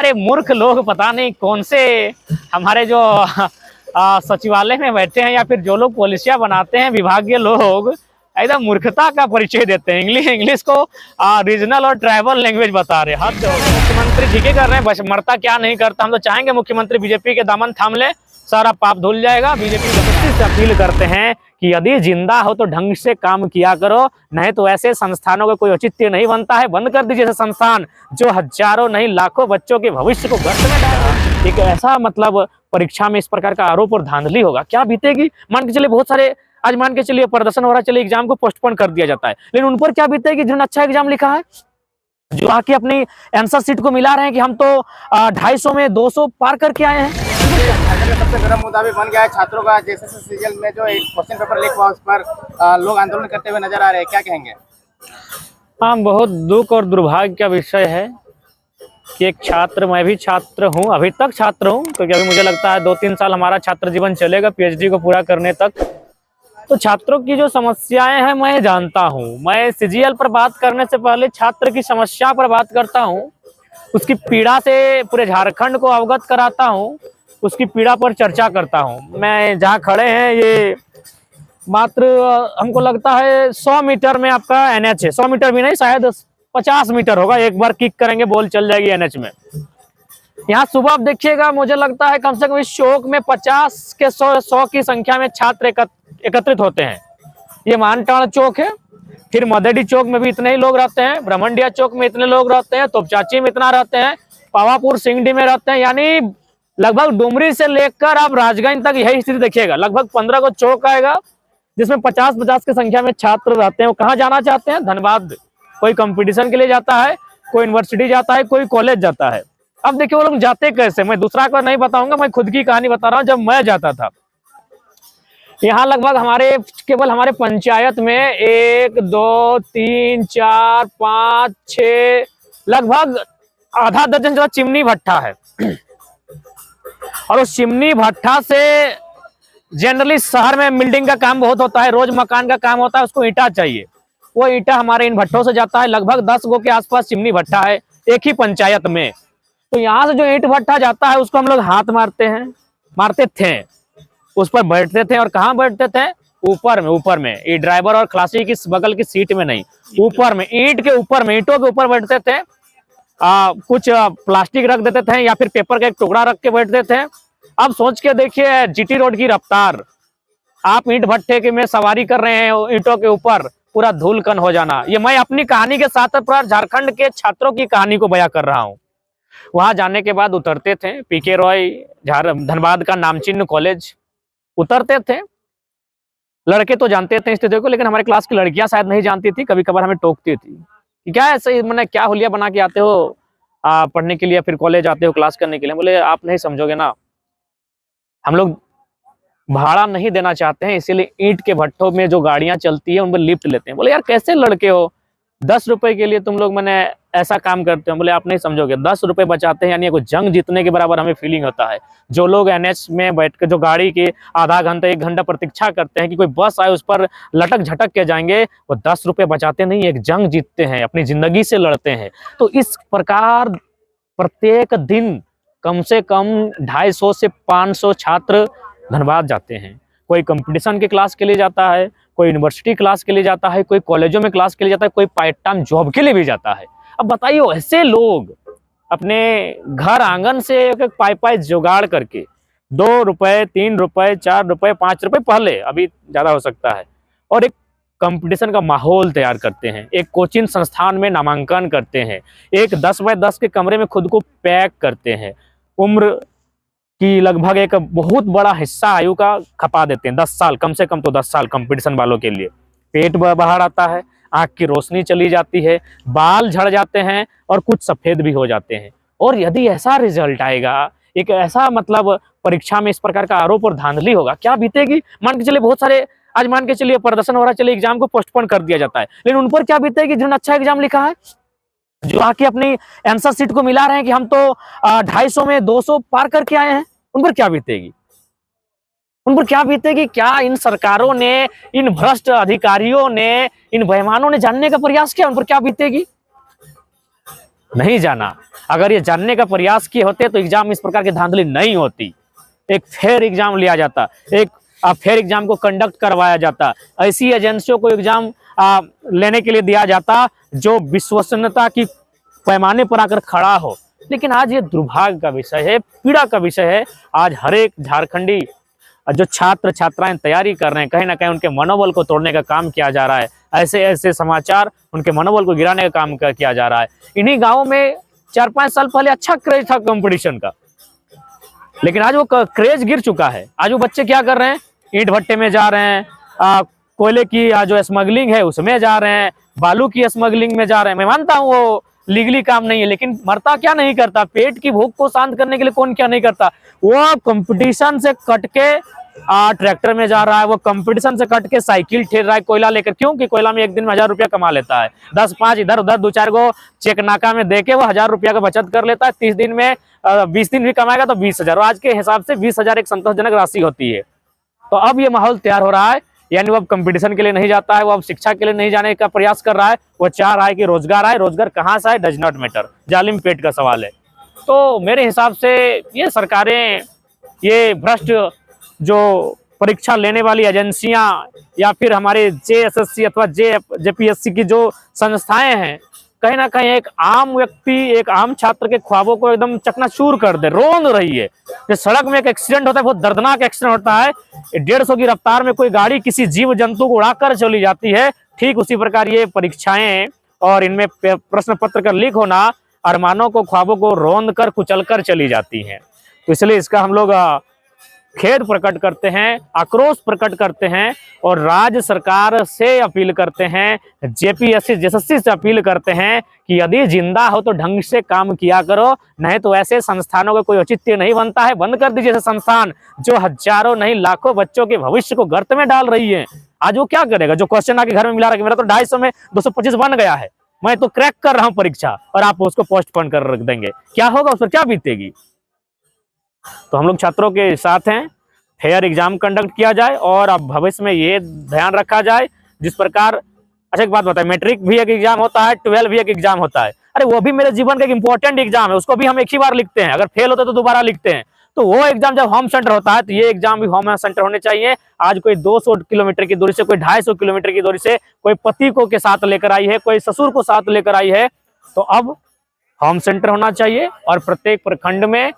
अरे मूर्ख लोग पता नहीं कौन से हमारे जो सचिवालय में बैठे हैं या फिर जो लोग पॉलिसियां बनाते हैं विभागीय लोग एकदम मूर्खता का परिचय देते हैं। इंग्लिश को रीजनल और ट्राइबल लैंग्वेज बता रहे हैं। हद हो गई। मुख्यमंत्री ठीक है कर रहे हैं, बस मरता क्या नहीं करता। हम तो चाहेंगे मुख्यमंत्री बीजेपी के दामन थाम ले, सारा पाप धुल जाएगा। बीजेपी से अपील करते हैं कि यदि जिंदा हो तो ढंग से काम किया करो, नहीं तो ऐसे संस्थानों का कोई औचित्य नहीं बनता है। बंद कर दीजिए ऐसे संस्थान जो हजारों नहीं लाखों बच्चों के भविष्य को गर्त में डाल। एक ऐसा मतलब परीक्षा में इस प्रकार का आरोप और धांधली होगा, क्या बीतेगी। मान के चलिए बहुत सारे आज मान के चलिए प्रदर्शन हो रहा है, चलिए एग्जाम को पोस्टपोन कर दिया जाता है, लेकिन उन पर क्या बीतेगी जिन्होंने अच्छा एग्जाम लिखा है, जो आके अपनी आंसर शीट को मिला रहे हैं कि हम तो 250 में 200 पार करके आए हैं। सबसे गर्म मुद्दा भी बन गया है छात्रों का। जैसे सीजीएल में जो एक क्वेश्चन पेपर लीक हुआ उस पर लोग आंदोलन करते हुए नजर आ रहे हैं, क्या कहेंगे। हाँ, बहुत दुख और दुर्भाग्य का विषय है कि एक छात्र, मैं भी छात्र हूँ, अभी तक छात्र हूँ, क्योंकि अभी मुझे लगता है 2-3 साल हमारा छात्र जीवन चलेगा पीएचडी को पूरा करने तक। तो छात्रों की जो समस्याएं हैं मैं जानता हूँ। मैं सीजीएल पर बात करने से पहले छात्र की समस्या पर बात करता हूँ, उसकी पीड़ा से पूरे झारखंड को अवगत कराता हूँ, उसकी पीड़ा पर चर्चा करता हूँ। मैं जहाँ खड़े हैं ये मात्र हमको लगता है 100 मीटर में आपका एनएच है। 100 मीटर भी नहीं, शायद 50 मीटर होगा। एक बार किक करेंगे बॉल चल जाएगी एनएच में। यहाँ सुबह आप देखिएगा, मुझे लगता है कम से कम इस चौक में 50 के 100 की संख्या में छात्र एकत्रित होते हैं। ये मानटाड़ चौक है, फिर मदेडी चौक में भी इतने ही लोग रहते हैं, ब्रह्मंडिया चौक में इतने लोग रहते हैं, तोपचाची में इतना रहते हैं, पावापुर सिंगडी में रहते हैं। यानी लगभग डुमरी से लेकर आप राजगंज तक यही स्थिति देखिएगा। लगभग 15 को चौक आएगा जिसमें 50 की संख्या में छात्र रहते हैं। वो कहाँ जाना चाहते हैं? धनबाद। कोई कंपटीशन के लिए जाता है, कोई यूनिवर्सिटी जाता है, कोई कॉलेज जाता है। अब देखिए वो लोग जाते कैसे, मैं दूसरा को नहीं बताऊंगा, मैं खुद की कहानी बता रहा हूँ। जब मैं जाता था यहाँ लगभग केवल हमारे पंचायत में 1 2 3 4 5 6 लगभग आधा दर्जन जो चिमनी भट्ठा है। और उस चिमनी भट्ठा से जनरली शहर में बिल्डिंग का काम बहुत होता है, रोज मकान का काम होता है, उसको ईंटा चाहिए। वो ईंटा हमारे इन भट्टों से जाता है। लगभग 10 गो के आसपास चिमनी भट्ठा है एक ही पंचायत में। तो यहाँ से जो ईंट भट्ठा जाता है उसको हम लोग हाथ मारते थे, उस पर बैठते थे। और कहाँ बैठते थे? ऊपर में ये ड्राइवर और खलासी की बगल की सीट में नहीं, ऊपर में, ईंट के ऊपर में, ईंटों के ऊपर बैठते थे। कुछ प्लास्टिक रख देते थे या फिर पेपर का एक टुकड़ा रख के बैठते थे। अब सोच के देखिए जीटी रोड की रफ्तार, आप ईंट भट्टे के में सवारी कर रहे हैं ईंटों के ऊपर, पूरा धूलकन हो जाना। ये मैं अपनी कहानी के साथ पूरा झारखंड के छात्रों की कहानी को बयां कर रहा हूँ। वहां जाने के बाद उतरते थे, पीके रॉय धनबाद का नामचीन कॉलेज, उतरते थे। लड़के तो जानते थे स्थिति को, लेकिन हमारे क्लास की लड़कियां शायद नहीं जानती थी। कभी कभार हमें टोकती थी कि क्या ऐसे मैंने क्या हुलिया बना के आते हो पढ़ने के लिए, फिर कॉलेज आते हो क्लास करने के लिए। बोले आप नहीं समझोगे ना, हम लोग भाड़ा नहीं देना चाहते हैं, इसीलिए ईंट के भट्टों में जो गाड़ियां चलती है उन पर लिफ्ट लेते हैं। बोले यार कैसे लड़के हो, 10 रुपए के लिए तुम लोग मैंने ऐसा काम करते हो। बोले आप नहीं समझोगे, 10 रुपए बचाते हैं यानी कोई जंग जीतने के बराबर हमें फीलिंग होता है। जो लोग एनएच में बैठ के जो गाड़ी की आधा घंटा 1 घंटा प्रतीक्षा करते हैं कि कोई बस आए उस पर लटक झटक के जाएंगे, वो 10 रुपए बचाते नहीं, एक जंग जीतते हैं, अपनी जिंदगी से लड़ते हैं। तो इस प्रकार प्रत्येक दिन कम से कम 250 से 500 छात्र धनबाद जाते हैं। कोई कंपटीशन के क्लास के लिए जाता है, कोई यूनिवर्सिटी क्लास के लिए जाता है, कोई कॉलेजों में क्लास के लिए जाता है, कोई पार्ट टाइम जॉब के लिए भी जाता है। अब बताइए ऐसे लोग अपने घर आंगन से एक पाई जुगाड़ करके 2 रुपए 3 रुपए 4 रुपए 5 रुपए, पहले अभी ज्यादा हो सकता है, और एक कंपटीशन का माहौल तैयार करते हैं, एक कोचिंग संस्थान में नामांकन करते हैं, एक 10 बाय 10 के कमरे में खुद को पैक करते हैं, उम्र की लगभग एक बहुत बड़ा हिस्सा आयु का खपा देते हैं। 10 साल, कम से कम तो 10 साल कंपटीशन वालों के लिए। पेट बाहर आता है, आंख की रोशनी चली जाती है, बाल झड़ जाते हैं और कुछ सफेद भी हो जाते हैं। और यदि ऐसा रिजल्ट आएगा, एक ऐसा मतलब परीक्षा में इस प्रकार का आरोप और धांधली होगा, क्या बीतेगी। मान के चलिए बहुत सारे आज मान के चलिए प्रदर्शन हो रहा है, चलिए एग्जाम को पोस्टपोन कर दिया जाता है, लेकिन उन पर क्या बीतेगी जिन्होंने अच्छा एग्जाम लिखा है, जो आके अपनी आंसर शीट को मिला रहे हैं कि हम तो 250 में 200 पार करके आए हैं। उन पर क्या बीतेगी, उन पर क्या बीतेगी। क्या इन सरकारों ने, इन भ्रष्ट अधिकारियों ने, इन बेईमानों ने जानने का प्रयास किया, उन पर क्या बीतेगी। नहीं जाना। अगर ये जानने का प्रयास किए होते तो एग्जाम इस प्रकार की धांधली नहीं होती। एक फेयर एग्जाम लिया जाता, एक फेयर एग्जाम को कंडक्ट करवाया जाता, ऐसी एजेंसियों को एग्जाम लेने के लिए दिया जाता जो विश्वसनीयता की पैमाने पर आकर खड़ा हो। लेकिन आज ये दुर्भाग्य का विषय है, पीड़ा का विषय है। आज हर एक झारखंडी जो छात्र छात्राएं तैयारी कर रहे हैं, कहीं ना कहीं उनके मनोबल को तोड़ने का काम किया जा रहा है। ऐसे ऐसे समाचार उनके मनोबल को गिराने का काम किया जा रहा है। इन्हीं गाँव में 4-5 साल पहले अच्छा क्रेज था कंपटीशन का, लेकिन आज वो क्रेज गिर चुका है। आज वो बच्चे क्या कर रहे हैं, ईंट भट्टे में जा रहे हैं, कोयले की जो स्मगलिंग है उसमें जा रहे हैं, बालू की स्मगलिंग में जा रहे हैं। मैं मानता हूँ वो लीगली काम नहीं है, लेकिन मरता क्या नहीं करता, पेट की भूख को शांत करने के लिए कौन क्या नहीं करता। वो कंपटीशन से कट के ट्रैक्टर में जा रहा है, वो कंपटीशन से कट के साइकिल ठेल रहा है कोयला लेकर। क्योंकि कोयला में एक दिन में 1000 रुपया कमा लेता है। 10-5 इधर उधर 2-4 गो चेक नाका में देके वो 1000 रुपया का बचत कर लेता है। 30 दिन में 20 दिन भी कमाएगा तो 20,000। आज के हिसाब से 20,000 एक संतोषजनक राशि होती है। तो अब ये माहौल तैयार हो रहा है, यानी वो अब कंपटीशन के लिए नहीं जाता है, वो अब शिक्षा के लिए नहीं जाने का प्रयास कर रहा है। वो चाह रहा है कि रोजगार आए, रोजगार कहाँ से आए डज नॉट मैटर, जालिम पेट का सवाल है। तो मेरे हिसाब से ये सरकारें, ये भ्रष्ट जो परीक्षा लेने वाली एजेंसियां या फिर हमारे JSSC अथवा JPSC की जो संस्थाएं हैं, कहीं ना कहीं एक आम व्यक्ति, एक आम छात्र के ख्वाबों को एकदम चकनाचूर कर दे, रोन रही है। जो सड़क में एक एक्सीडेंट होता है, बहुत दर्दनाक एक्सीडेंट होता है, 150 की रफ्तार में कोई गाड़ी किसी जीव जंतु को उड़ाकर चली जाती है, ठीक उसी प्रकार ये परीक्षाएं और इनमें प्रश्न पत्र का लीक होना अरमानों को, ख्वाबों को रोंद कर कुचल कर चली जाती है। तो इसलिए इसका हम लोग खेद प्रकट करते हैं, आक्रोश प्रकट करते हैं और राज्य सरकार से अपील करते हैं, JPSC JSSC से अपील करते हैं कि यदि जिंदा हो तो ढंग से काम किया करो, नहीं तो ऐसे संस्थानों का कोई औचित्य नहीं बनता है। बंद कर दीजिए ऐसे संस्थान जो हजारों नहीं लाखों बच्चों के भविष्य को गर्त में डाल रही है। आज वो क्या करेगा, जो क्वेश्चन आके घर में मिला रहा, मेरा तो 250 में 225 बन गया है, मैं तो क्रैक कर रहा हूँ परीक्षा, और आप उसको पोस्टपोन कर रख देंगे, क्या होगा, उस पर क्या बीतेगी। तो हम लोग छात्रों के साथ हैं, फेयर एग्जाम कंडक्ट किया जाए और अब भविष्य में ये ध्यान रखा जाए जिस प्रकार। अच्छा एक बात बताए, मैट्रिक भी एक एग्जाम होता है, 12 भी एक एग्जाम होता है। अरे वो भी मेरे जीवन का एक इंपॉर्टेंट एग्जाम है, उसको भी हम एक ही बार लिखते हैं, अगर फेल होते तो दोबारा लिखते हैं। तो वो एग्जाम जब होम सेंटर होता है तो ये एग्जाम भी होम सेंटर होने चाहिए। आज कोई 200 किलोमीटर की दूरी से, कोई 250 किलोमीटर की दूरी से कोई पति को के साथ लेकर आई है, कोई ससुर को साथ लेकर आई है, तो अब होम सेंटर होना चाहिए और प्रत्येक प्रखंड में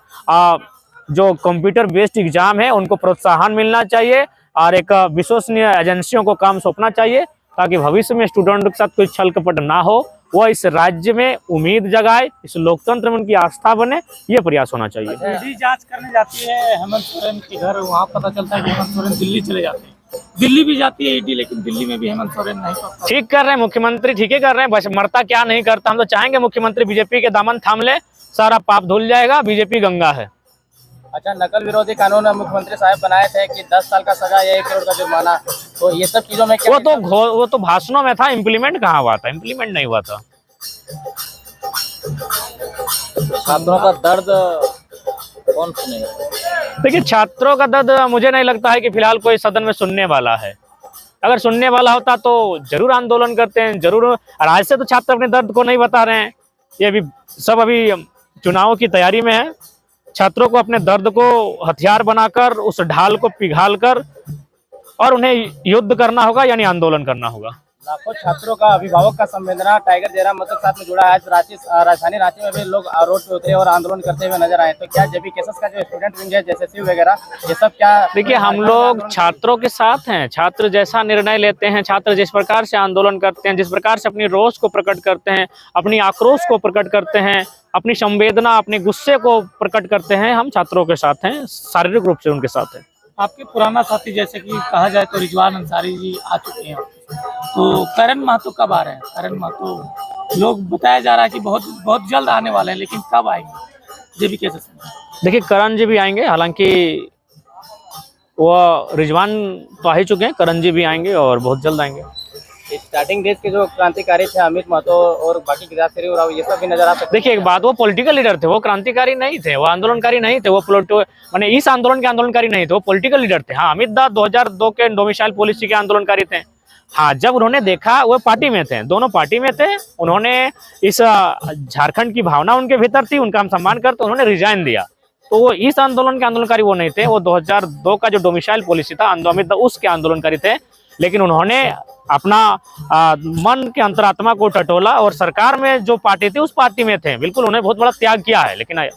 जो कंप्यूटर बेस्ड एग्जाम है उनको प्रोत्साहन मिलना चाहिए और एक विश्वसनीय एजेंसियों को काम सौंपना चाहिए, ताकि भविष्य में स्टूडेंट के साथ कोई छल कपट ना हो, वो इस राज्य में उम्मीद जगाए, इस लोकतंत्र में उनकी आस्था बने, ये प्रयास होना चाहिए। ईडी जांच करने जाती है हेमंत सोरेन के घर, वहाँ पता चलता है कि हेमंत सोरेन दिल्ली चले जाते हैं। दिल्ली भी जाती है ईडी, लेकिन दिल्ली में भी हेमंत सोरेन नहीं पहुंचता। ठीक कर रहे हैं मुख्यमंत्री, ठीक ही कर रहे हैं, बस मरता क्या नहीं करता। हम तो चाहेंगे मुख्यमंत्री बीजेपी के दामन थाम ले, सारा पाप धुल जाएगा, बीजेपी गंगा है। अच्छा, नकल विरोधी कानून मुख्यमंत्री साहब बनाए थे कि 10 साल का सजा या 1 करोड़ का जुर्माना, तो ये सब चीजों में क्या वो तो भाषणों में था, इम्प्लीमेंट कहाँ हुआ था, इम्प्लीमेंट नहीं हुआ था। छात्रों का दर्द कौन सुनेगा? देखिए छात्रों का दर्द मुझे नहीं लगता है कि फिलहाल कोई सदन में सुनने वाला है। अगर सुनने वाला होता तो जरूर आंदोलन करते हैं, जरूर। और आज से तो छात्र अपने दर्द को नहीं बता रहे हैं, ये भी सब अभी चुनाव की तैयारी में है। छात्रों को अपने दर्द को हथियार बनाकर, उस ढाल को पिघाल कर और उन्हें युद्ध करना होगा, यानी आंदोलन करना होगा। लाखों छात्रों का अभिभावक का संवेदना टाइगर जयराम मतलब साथ में जुड़ा है। आज राजधानी रांची में भी लोग रोड पे उतरे और आंदोलन करते हुए नजर आए, तो क्या JPSS का जो स्टूडेंट विंग है, JSSC वगैरह, ये सब क्या? देखिए हम लोग छात्रों के साथ हैं, छात्र जैसा निर्णय लेते हैं, छात्र जिस प्रकार से आंदोलन करते हैं, जिस प्रकार से अपनी रोष को प्रकट करते हैं, अपनी आक्रोश को प्रकट करते हैं, अपनी संवेदना, अपने गुस्से को प्रकट करते हैं, हम छात्रों के साथ हैं, शारीरिक रूप से उनके साथ हैं। आपके पुराना साथी जैसे कि कहा जाए तो रिजवान अंसारी जी आ चुके हैं, तो करण महतो कब आ रहे हैं? करण महतो लोग बताया जा रहा है कि बहुत जल्द आने वाले हैं, लेकिन कब आएंगे JPSS में? देखिए करण जी भी आएंगे, हालांकि वो रिजवान तो आ ही चुके हैं, करण जी भी आएंगे और बहुत जल्द आएंगे। स्टार्टिंग डेज के जो क्रांतिकारी थे अमित महतो और बाकी गिरधारी उरांव, ये सब भी नजर आ सकते। देखिए एक बात, वो पॉलिटिकल लीडर थे, वो क्रांतिकारी नहीं थे, वो आंदोलनकारी नहीं थे, वो माने इस आंदोलन के आंदोलनकारी नहीं थे, वो पॉलिटिकल लीडर थे। हाँ, अमित दा 2002 के डोमिसाइल पॉलिसी के आंदोलनकारी थे, हाँ, जब उन्होंने देखा, वो पार्टी में थे, दोनों पार्टी में थे, उन्होंने इस झारखंड की भावना उनके भीतर थी, उनका हम सम्मान करते, उन्होंने रिजाइन दिया। तो वो इस आंदोलन के आंदोलनकारी वो नहीं थे, वो 2002 का जो डोमिसाइल पॉलिसी था अमित उसके आंदोलनकारी थे। लेकिन उन्होंने अपना मन के अंतरात्मा को टटोला और सरकार में जो पार्टी थी उस पार्टी में थे। बिल्कुल उन्होंने बहुत बड़ा त्याग किया है। लेकिन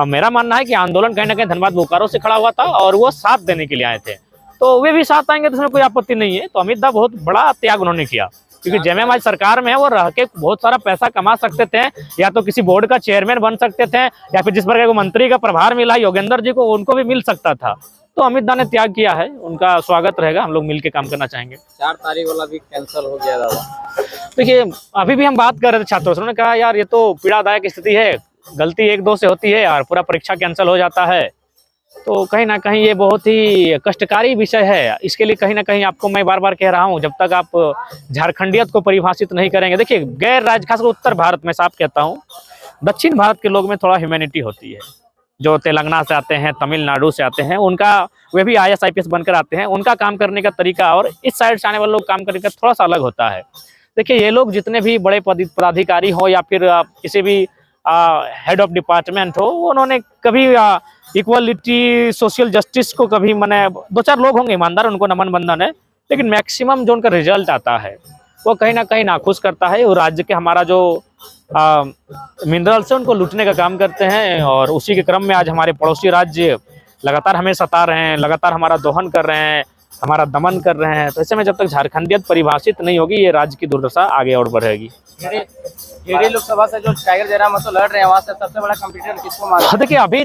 मेरा मानना है कि आंदोलन कहीं ना कहीं धनबाद बोकारो से खड़ा हुआ था और वो साथ देने के लिए आए थे, तो वे भी साथ आएंगे तो इसमें कोई आपत्ति नहीं है। तो अमित दा बहुत बड़ा त्याग उन्होंने किया, क्योंकि जेएमएम आज सरकार में है, वो रह के बहुत सारा पैसा कमा सकते थे, या तो किसी बोर्ड का चेयरमैन बन सकते थे, या फिर जिस प्रकार को मंत्री का प्रभार मिला योगेंद्र जी को, उनको भी मिल सकता था। तो अमित दा ने त्याग किया है, उनका स्वागत रहेगा, हम लोग मिलकर काम करना चाहेंगे। 4 तारीख वाला भी कैंसिल हो गया दादा। देखिए, अभी भी हम बात कर रहे थे छात्रों से, उन्होंने कहा यार ये तो पीड़ादायक स्थिति है, गलती 1-2 से होती है और पूरा परीक्षा कैंसिल हो जाता है, तो कहीं ना कहीं ये बहुत ही कष्टकारी विषय है। इसके लिए कहीं ना कहीं आपको मैं बार बार कह रहा हूँ, जब तक आप झारखंडियत को परिभाषित नहीं करेंगे, देखिए गैर राज्य, खासकर उत्तर भारत में साफ कहता हूँ, दक्षिण भारत के लोग में थोड़ा ह्यूमैनिटी होती है। जो तेलंगाना से आते हैं, तमिलनाडु से आते हैं, उनका वे भी IAS IPS बनकर आते हैं, उनका काम करने का तरीका और इस साइड से आने वाले लोग काम करने का थोड़ा सा अलग होता है। देखिए, ये लोग जितने भी बड़े पदाधिकारी हो या फिर किसी भी हेड ऑफ डिपार्टमेंट हो, उन्होंने कभी इक्वलिटी, सोशल जस्टिस को कभी, मैंने 2-4 लोग होंगे ईमानदार, उनको नमन बंधन है, लेकिन मैक्सिमम जो उनका रिजल्ट आता है वो कहीं ना कहीं नाखुश करता है। वो राज्य के हमारा जो मिनरल्स है उनको लूटने का काम करते हैं, और उसी के क्रम में आज हमारे पड़ोसी राज्य लगातार हमें सता रहे हैं, लगातार हमारा दोहन कर रहे हैं, हमारा दमन कर रहे हैं। तो ऐसे में जब तक झारखंडियत परिभाषित नहीं होगी, ये राज्य की दुर्दशा आगे और बढ़ेगी। गिरिडीह लोकसभा से जो टाइगर जयराम महतो लड़ रहे हैं, वहाँ से सबसे बड़ा कंपटीटर किसको मानते हैं? देखिए, अभी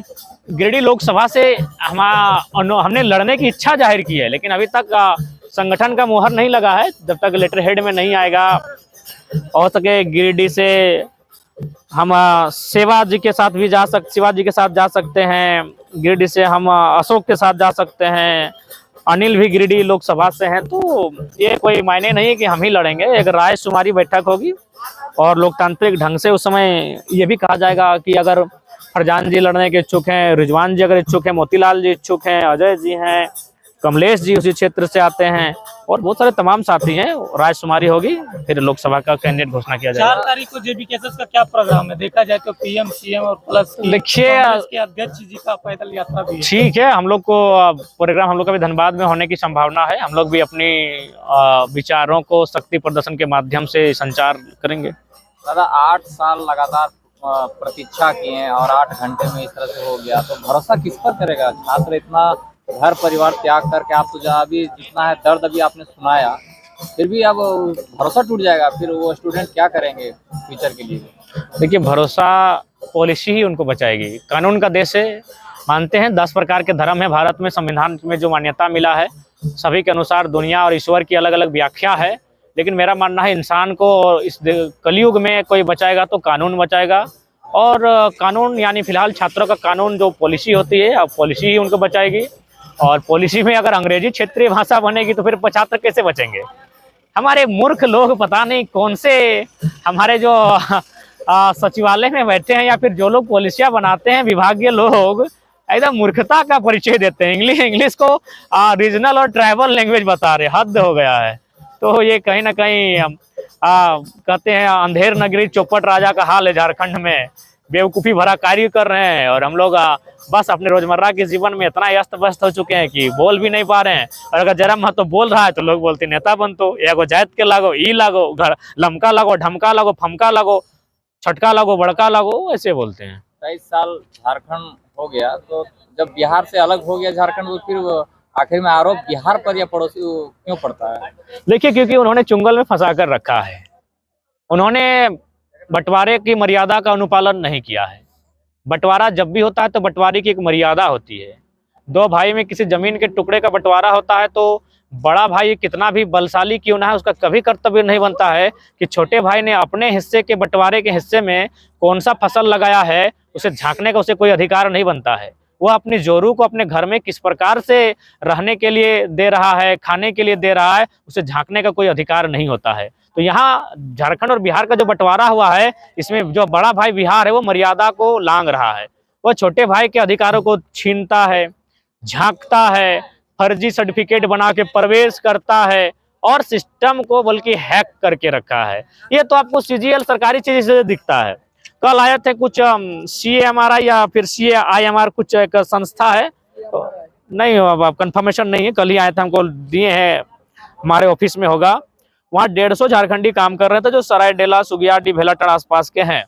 गिरिडीह लोकसभा से हमने लड़ने की इच्छा जाहिर की है, लेकिन अभी तक संगठन का मुहर नहीं लगा है। जब तक लेटर हेड में नहीं आएगा, हो सके गिरिडीह से हम शिवाजी के साथ जा सकते हैं, गिरिडीह से हम अशोक के साथ जा सकते हैं, अनिल भी गिरिडीह लोकसभा से हैं। तो ये कोई मायने नहीं है कि हम ही लड़ेंगे। एक रायशुमारी बैठक होगी और लोकतांत्रिक ढंग से उस समय ये भी कहा जाएगा कि अगर फरजान जी लड़ने के इच्छुक हैं, रिजवान जी अगर इच्छुक हैं, मोतीलाल जी इच्छुक हैं, अजय जी हैं, कमलेश जी उसी क्षेत्र से आते हैं, और बहुत सारे तमाम साथी हैं, रायशुमारी होगी, फिर लोकसभा का कैंडिडेट घोषणा किया जाएगा। 4 तारीख को जेबी केसेस का क्या प्रोग्राम है? देखा जाए तो PM CM और प्लस देखिए, कांग्रेस के अध्यक्ष जी का पैदल यात्रा भी है। ठीक है, हम लोग को प्रोग्राम हम लोग का भी धनबाद में होने की संभावना है। हम लोग भी अपनी विचारों को शक्ति प्रदर्शन के माध्यम से संचार करेंगे। दादा 8 साल लगातार प्रतीक्षा किए हैं और 8 घंटे में इस तरह से हो गया, तो भरोसा किस पर करेगा? छात्र इतना घर परिवार त्याग करके, आप तो जहाँ भी जितना है दर्द अभी आपने सुनाया, फिर भी अब भरोसा टूट जाएगा, फिर वो स्टूडेंट क्या करेंगे फ्यूचर के लिए? देखिए, भरोसा पॉलिसी ही उनको बचाएगी। कानून का देश है, मानते हैं 10 प्रकार के धर्म है भारत में, संविधान में जो मान्यता मिला है सभी के अनुसार दुनिया और ईश्वर की अलग अलग व्याख्या है। लेकिन मेरा मानना है इंसान को इस कलयुग में कोई बचाएगा तो कानून बचाएगा, और कानून यानी फिलहाल छात्रों का कानून जो पॉलिसी होती है, अब पॉलिसी ही उनको बचाएगी। और पॉलिसी में अगर अंग्रेजी क्षेत्रीय भाषा बनेगी तो फिर छात्र कैसे बचेंगे? हमारे मूर्ख लोग पता नहीं कौन से हमारे जो सचिवालय में बैठे हैं, या फिर जो लोग पॉलिसियां बनाते हैं, विभागीय लोग, एकदम मूर्खता का परिचय देते हैं। इंग्लिश को रीजनल और ट्राइबल लैंग्वेज बता रहे, हद हो गया है। तो ये कहीं ना कहीं कहते हैं अंधेर नगरी चौपट राजा का हाल है। झारखंड में बेवकूफ़ी भरा कार्य कर रहे हैं, और हम लोग बस अपने रोजमर्रा के जीवन में इतना अस्त व्यस्त हो चुके हैं कि बोल भी नहीं पा रहे हैं। और अगर जयराम महतो बोल रहा है तो लोग बोलते नेता बन, तो एगो जात के लागो, ई लागो, घर लमका लागो, ढमका लागो, फमका लागो, छटका लागो, बड़का लागो, ऐसे बोलते हैं। 23 साल झारखंड हो गया, तो जब बिहार से अलग हो गया झारखंड, तो फिर आखिर में आरोप बिहार पर या पड़ोसी क्यों पड़ता है? देखिए, क्योंकि उन्होंने चुंगल में फंसा कर रखा है। उन्होंने बंटवारे की मर्यादा का अनुपालन नहीं किया है। बंटवारा जब भी होता है तो बंटवारे की एक मर्यादा होती है। 2 भाई में किसी जमीन के टुकड़े का बंटवारा होता है तो बड़ा भाई कितना भी बलशाली क्यों ना है, उसका कभी कर्तव्य नहीं बनता है कि छोटे भाई ने अपने हिस्से के बंटवारे के हिस्से में कौन सा फसल लगाया है उसे झांकने का उसे कोई अधिकार नहीं बनता है। वह अपनी जोरू को अपने घर में किस प्रकार से रहने के लिए दे रहा है, खाने के लिए दे रहा है, उसे झांकने का कोई अधिकार नहीं होता है। तो यहाँ झारखंड और बिहार का जो बंटवारा हुआ है, इसमें जो बड़ा भाई बिहार है वो मर्यादा को लांघ रहा है। वह छोटे भाई के अधिकारों को छीनता है, झांकता है, फर्जी सर्टिफिकेट बना के प्रवेश करता है, और सिस्टम को बल्कि हैक करके रखा है। ये तो आपको सीजीएल सरकारी चीज से दिखता है। कल आए थे कुछ CAMRI या फिर CAIMR कुछ एक संस्था है, नहीं अब कंफर्मेशन नहीं है, कल ही आए थे, हमको दिए हैं, हमारे ऑफिस में होगा। वहाँ 150 झारखंडी काम कर रहे थे जो सरायडेला, सुगियाटी, भेलाटाड़ आसपास के हैं।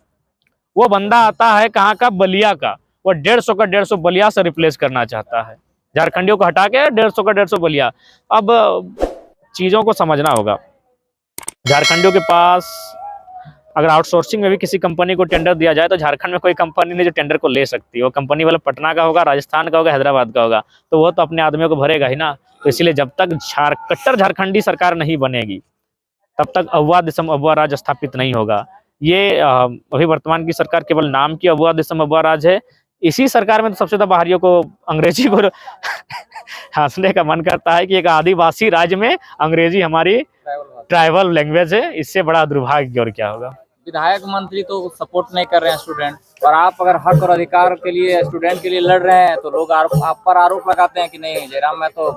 वो बंदा आता है कहाँ का, बलिया का, वो 150 का 150 बलिया से रिप्लेस करना चाहता है, झारखंडियों को हटा के 150 का 150 बलिया। अब चीजों को समझना होगा। झारखंडियों के पास अगर आउटसोर्सिंग में भी किसी कंपनी को टेंडर दिया जाए तो झारखंड में कोई कंपनी नहीं जो टेंडर को ले सकती है। वो कंपनी वाला पटना का होगा, राजस्थान का होगा, हैदराबाद का होगा, तो वो तो अपने आदमियों को भरेगा ही ना। तो इसलिए जब तक कट्टर झारखंडी सरकार नहीं बनेगी तब तक अववा दिसम अववा राज स्थापित नहीं होगा। ये अभी वर्तमान की सरकार केवल नाम की अववा दिसम अववा राज है। इसी सरकार में तो सबसे ज्यादा बाहरियों को अंग्रेजी को हंसने का मन करता है कि एक आदिवासी राज्य में अंग्रेजी हमारी ट्राइबल लैंग्वेज है। इससे बड़ा दुर्भाग्य और क्या होगा। विधायक मंत्री तो सपोर्ट नहीं कर रहे हैं स्टूडेंट, और आप अगर हक और अधिकार के लिए स्टूडेंट के लिए लड़ रहे हैं तो लोग आप पर आरोप लगाते हैं कि नहीं जयराम मैं तो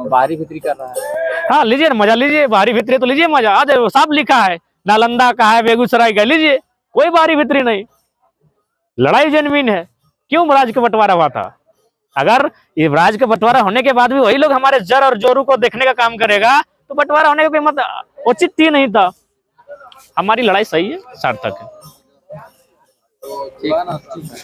बाहरी भीतरी कर रहा है। हाँ लीजिए मजा लीजिए, बाहरी भीतरी तो लीजिए मजा। आज सब लिखा है, नालंदा का है, बेगूसराय का, लीजिए, कोई बाहरी भीतरी नहीं, लड़ाई जेन्युइन है। क्यों राज का बंटवारा हुआ था? अगर ये राज का बंटवारा होने के बाद भी वही लोग हमारे जर और जोरू को देखने का काम करेगा तो बंटवारा होने का कोई मतलब औचित्य ही नहीं था। हमारी लड़ाई सही है, सार्थक है। ठीक है ना, ठीक है।